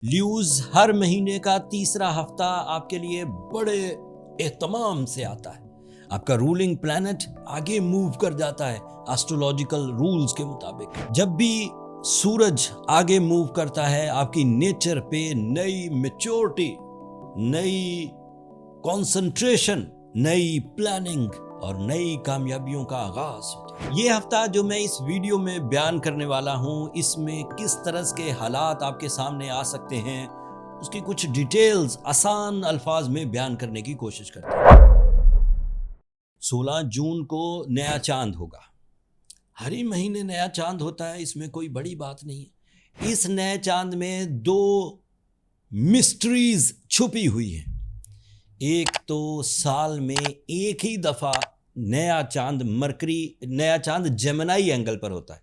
Leaves ہر مہینے کا تیسرا ہفتہ آپ کے لیے بڑے اہتمام سے آتا ہے. آپ کا رولنگ پلانٹ آگے موو کر جاتا ہے ایسٹرولوجیکل رولز کے مطابق. جب بھی سورج آگے موو کرتا ہے آپ کی نیچر پہ نئی میچورٹی، نئی کنسنٹریشن، نئی پلاننگ اور نئی کامیابیوں کا آغاز ہوتا ہے. یہ ہفتہ جو میں اس ویڈیو میں بیان کرنے والا ہوں، اس میں کس طرح کے حالات آپ کے سامنے آ سکتے ہیں، اس کی کچھ ڈیٹیلز آسان الفاظ میں بیان کرنے کی کوشش کرتے ہیں. 16 جون کو نیا چاند ہوگا. ہر ہی مہینے نیا چاند ہوتا ہے، اس میں کوئی بڑی بات نہیں ہے. اس نئے چاند میں دو مسٹریز چھپی ہوئی ہیں. ایک تو سال میں ایک ہی دفعہ نیا چاند جیمنائی اینگل پر ہوتا ہے،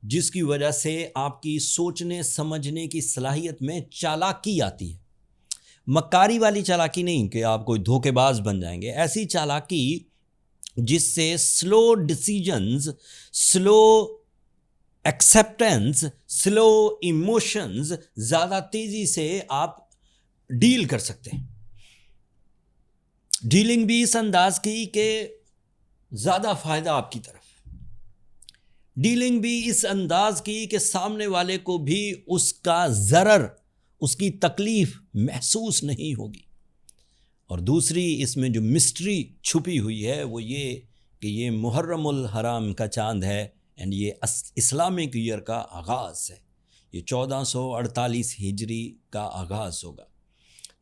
جس کی وجہ سے آپ کی سوچنے سمجھنے کی صلاحیت میں چالاکی آتی ہے. مکاری والی چالاکی نہیں کہ آپ کوئی دھوکے باز بن جائیں گے، ایسی چالاکی جس سے سلو ڈیسیجنز، سلو ایکسیپٹنس، سلو ایموشنز زیادہ تیزی سے آپ ڈیل کر سکتے ہیں. ڈیلنگ بھی اس انداز کی کہ زیادہ فائدہ آپ کی طرف. ڈیلنگ بھی اس انداز کی کہ سامنے والے کو بھی اس کا ضرر، اس کی تکلیف محسوس نہیں ہوگی. اور دوسری اس میں جو مسٹری چھپی ہوئی ہے وہ یہ کہ یہ محرم الحرام کا چاند ہے اینڈ یہ اسلامک ایئر کا آغاز ہے. یہ 1448 ہجری کا آغاز ہوگا.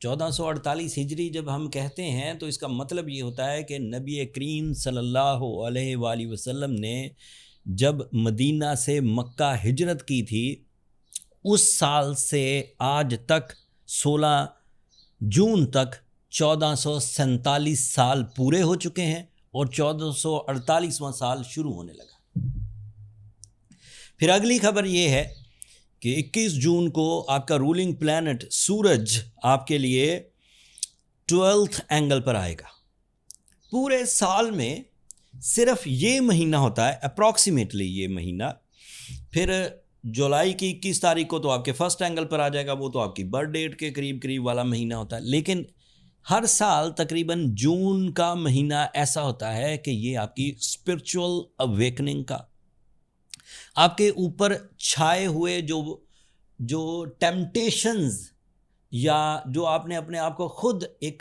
1448 ہجری جب ہم کہتے ہیں تو اس کا مطلب یہ ہوتا ہے کہ نبی کریم صلی اللہ علیہ وآلہ وسلم نے جب مدینہ سے مکہ ہجرت کی تھی، اس سال سے آج تک 16 جون تک 1447 سال پورے ہو چکے ہیں اور 1448واں سال شروع ہونے لگا. پھر اگلی خبر یہ ہے کہ 21 جون کو آپ کا رولنگ پلانٹ سورج آپ کے لیے 12th اینگل پر آئے گا. پورے سال میں صرف یہ مہینہ ہوتا ہے اپروکسیمیٹلی یہ مہینہ. پھر جولائی کی 21 تاریخ کو تو آپ کے فرسٹ اینگل پر آ جائے گا، وہ تو آپ کی برتھ ڈیٹ کے قریب والا مہینہ ہوتا ہے. لیکن ہر سال تقریباً جون کا مہینہ ایسا ہوتا ہے کہ یہ آپ کی اسپرچول اویکننگ کا، آپ کے اوپر چھائے ہوئے جو ٹیمپٹیشنز یا جو آپ نے اپنے آپ کو خود ایک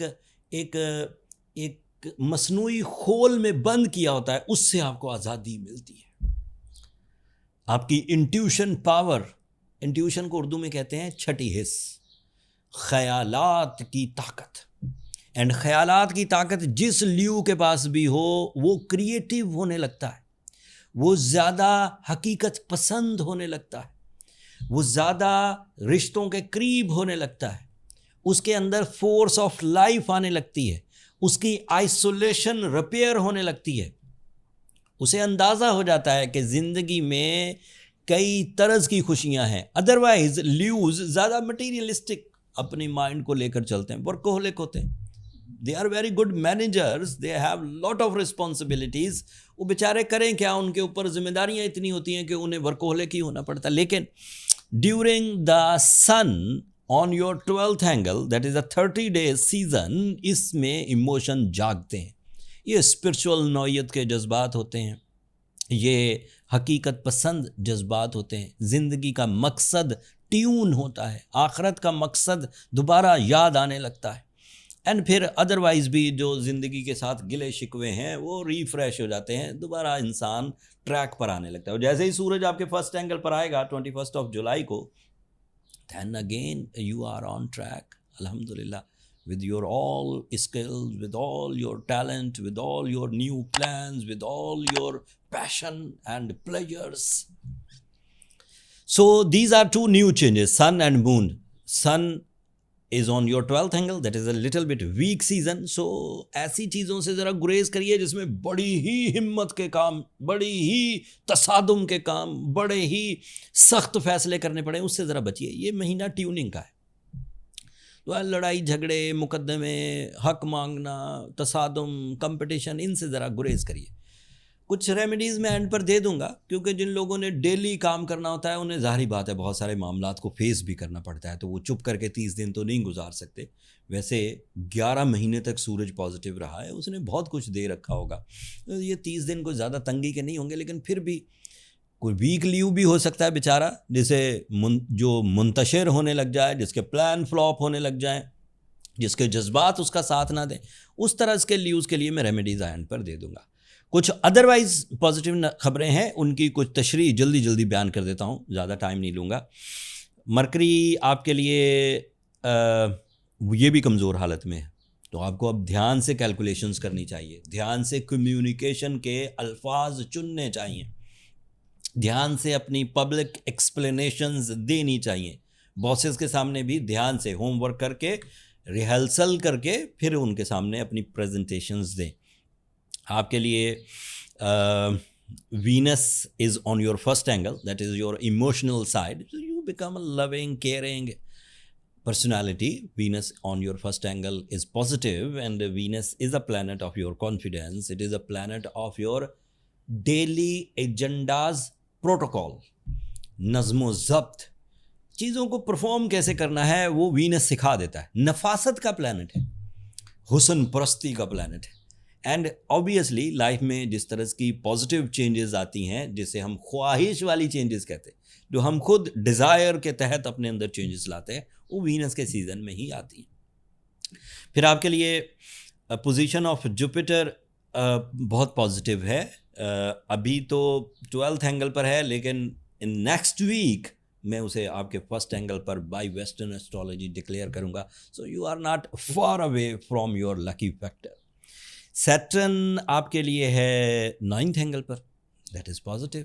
مصنوعی خول میں بند کیا ہوتا ہے، اس سے آپ کو آزادی ملتی ہے. آپ کی انٹیوشن پاور، انٹیوشن کو اردو میں کہتے ہیں چھٹی حس، خیالات کی طاقت. اینڈ خیالات کی طاقت جس لیو کے پاس بھی ہو وہ کریٹیو ہونے لگتا ہے، وہ زیادہ حقیقت پسند ہونے لگتا ہے، وہ زیادہ رشتوں کے قریب ہونے لگتا ہے، اس کے اندر فورس آف لائف آنے لگتی ہے، اس کی آئسولیشن ریپیئر ہونے لگتی ہے. اسے اندازہ ہو جاتا ہے کہ زندگی میں کئی طرز کی خوشیاں ہیں. ادروائز لیوز زیادہ مٹیریلسٹک اپنی مائنڈ کو لے کر چلتے ہیں، ورکوہولک ہوتے ہیں. They are very good managers, they have lot of responsibilities. وہ بیچارے کریں کیا، ان کے اوپر ذمہ داریاں اتنی ہوتی ہیں کہ انہیں ورکوہولک ہی ہونا پڑتا ہے. لیکن during the sun on your 12th angle, that is a 30 days season، اس میں ایموشن جاگتے ہیں. یہ اسپرچول نوعیت کے جذبات ہوتے ہیں، یہ حقیقت پسند جذبات ہوتے ہیں. زندگی کا مقصد ٹیون ہوتا ہے، آخرت کا مقصد دوبارہ یاد آنے لگتا ہے. اینڈ پھر ادروائز بھی جو زندگی کے ساتھ گلے شکوے ہیں وہ ریفریش ہو جاتے ہیں، دوبارہ انسان ٹریک پر آنے لگتا ہے. اور جیسے ہی سورج آپ کے فرسٹ اینگل پر آئے گا 21 جولائی کو، then again you are on track, alhamdulillah, with your all skills, with all your talent, with all your new plans, with all your passion and pleasures. So these are two new changes, sun and moon. Sun is on your 12th angle, that is a little bit weak season. So ایسی چیزوں سے ذرا گریز کریے جس میں بڑی ہی ہمت کے کام، بڑی ہی تصادم کے کام، بڑے ہی سخت فیصلے کرنے پڑے، اس سے ذرا بچیے. یہ مہینہ ٹیوننگ کا ہے. تو لڑائی جھگڑے، مقدمے، حق مانگنا، تصادم، کمپٹیشن، ان سے ذرا گریز کریے. کچھ ریمیڈیز میں اینڈ پر دے دوں گا، کیونکہ جن لوگوں نے ڈیلی کام کرنا ہوتا ہے انہیں ظاہری بات ہے بہت سارے معاملات کو فیس بھی کرنا پڑتا ہے، تو وہ چپ کر کے 30 دن تو نہیں گزار سکتے۔ ویسے 11 مہینے تک سورج پازیٹیو رہا ہے، اس نے بہت کچھ دے رکھا ہوگا، یہ 30 دن کوئی زیادہ تنگی کے نہیں ہوں گے، لیکن پھر بھی کوئی ویک لیو بھی ہو سکتا ہے بیچارہ، جسے جو منتشر ہونے لگ جائے، جس کے پلان فلاپ ہونے لگ جائیں، جس کے جذبات اس کا ساتھ نہ دیں، اس طرح کے لیوز کے لیے میں ریمیڈیز اینڈ پر دے دوں گا۔ کچھ ادروائز پازیٹیو خبریں ہیں، ان کی کچھ تشریح جلدی بیان کر دیتا ہوں، زیادہ ٹائم نہیں لوں گا۔ مرکری آپ کے لیے یہ بھی کمزور حالت میں ہے، تو آپ کو اب دھیان سے کیلکولیشنز کرنی چاہیے، دھیان سے کمیونیکیشن کے الفاظ چننے چاہیے، دھیان سے اپنی پبلک ایکسپلینیشنز دینی چاہیے، باسز کے سامنے بھی دھیان سے ہوم ورک کر کے، ریہرسل کر کے پھر ان کے سامنے اپنی پریزنٹیشنز دیں۔ آپ کے لیے Venus is on your first angle, that is your emotional side, you become a loving caring personality. Venus on your first angle is positive, and Venus is a planet of your confidence. It is a planet of your daily agendas, protocol, نظم و ضبط، چیزوں کو perform کیسے کرنا ہے وہ Venice سکھا دیتا ہے۔ نفاست کا پلانٹ ہے، حسن پرستی کا پلانٹ ہے، اینڈ آبویسلی لائف میں جس طرح کی پازیٹیو چینجز آتی ہیں، جسے ہم خواہش والی چینجز کہتے ہیں، جو ہم خود ڈیزائر کے تحت اپنے اندر چینجز لاتے ہیں، وہ وینس کے سیزن میں ہی آتی ہیں۔ پھر آپ کے لیے پوزیشن آف جوپیٹر بہت پازیٹیو ہے، ابھی تو 12th اینگل پر ہے، لیکن ان نیکسٹ ویک میں اسے آپ کے فرسٹ اینگل پر بائی ویسٹرن ایسٹرالوجی ڈکلیئر کروں گا، so you are not far away from your lucky factor. Saturn آپ کے لیے ہے 9th اینگل پر، that is positive,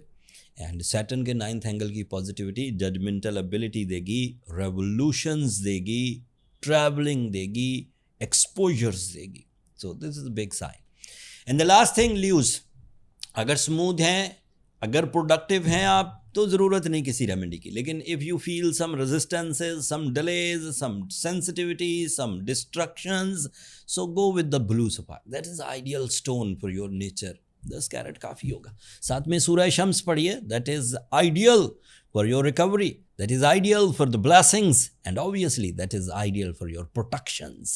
and Saturn کے 9th اینگل کی پازیٹیوٹی ججمنٹل ایبلٹی دے گی، ریولوشنز دے گی، ٹریولنگ دے گی، ایکسپوجرز دے گی، so this is a big sign. And the last thing, leaves, اگر اسموتھ ہیں، اگر پروڈکٹیو ہیں آپ، تو ضرورت نہیں کسی ریمیڈی کی، لیکن if you feel some resistances, some delays, some sensitivity, some distractions, so go with the blue sapphire, that is ideal stone for your nature. 10 carat کافی ہوگا۔ ساتھ میں سورہ شمس پڑھیے، that is ideal for your recovery, that is ideal for the blessings, and obviously that is ideal for your protections.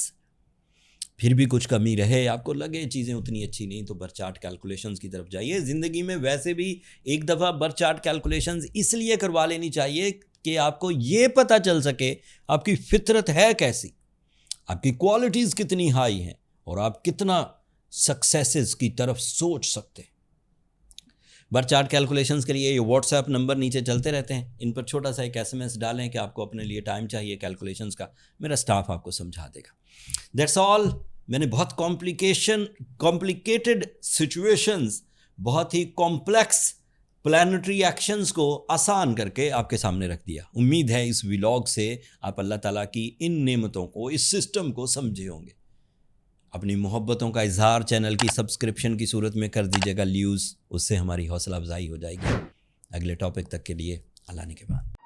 پھر بھی کچھ کمی رہے، آپ کو لگے چیزیں اتنی اچھی نہیں، تو برتھ چارٹ کیلکولیشنز کی طرف جائیے۔ زندگی میں ویسے بھی ایک دفعہ برتھ چارٹ کیلکولیشنز اس لیے کروا لینی چاہیے کہ آپ کو یہ پتہ چل سکے آپ کی فطرت ہے کیسی، آپ کی کوالٹیز کتنی ہائی ہیں، اور آپ کتنا سکسیسز کی طرف سوچ سکتے ہیں۔ برتھ چارٹ کیلکولیشنز کے لیے یہ واٹس ایپ نمبر نیچے چلتے رہتے ہیں، ان پر چھوٹا سا ایک SMS ڈالیں کہ آپ کو اپنے لیے ٹائم چاہیے کیلکولیشنز کا، میرا اسٹاف آپ کو سمجھا دے گا۔ That's all. میں نے بہت کمپلیکیٹڈ سچویشنز، بہت ہی کمپلیکس پلانٹری ایکشنز کو آسان کر کے آپ کے سامنے رکھ دیا۔ امید ہے اس ولاگ سے آپ اللہ تعالیٰ کی ان نعمتوں کو، اس سسٹم کو سمجھے ہوں گے۔ اپنی محبتوں کا اظہار چینل کی سبسکرپشن کی صورت میں کر دیجیے گا لیوز، اس سے ہماری حوصلہ افزائی ہو جائے گی۔ اگلے ٹاپک تک کے لیے اللہ نے کے بعد۔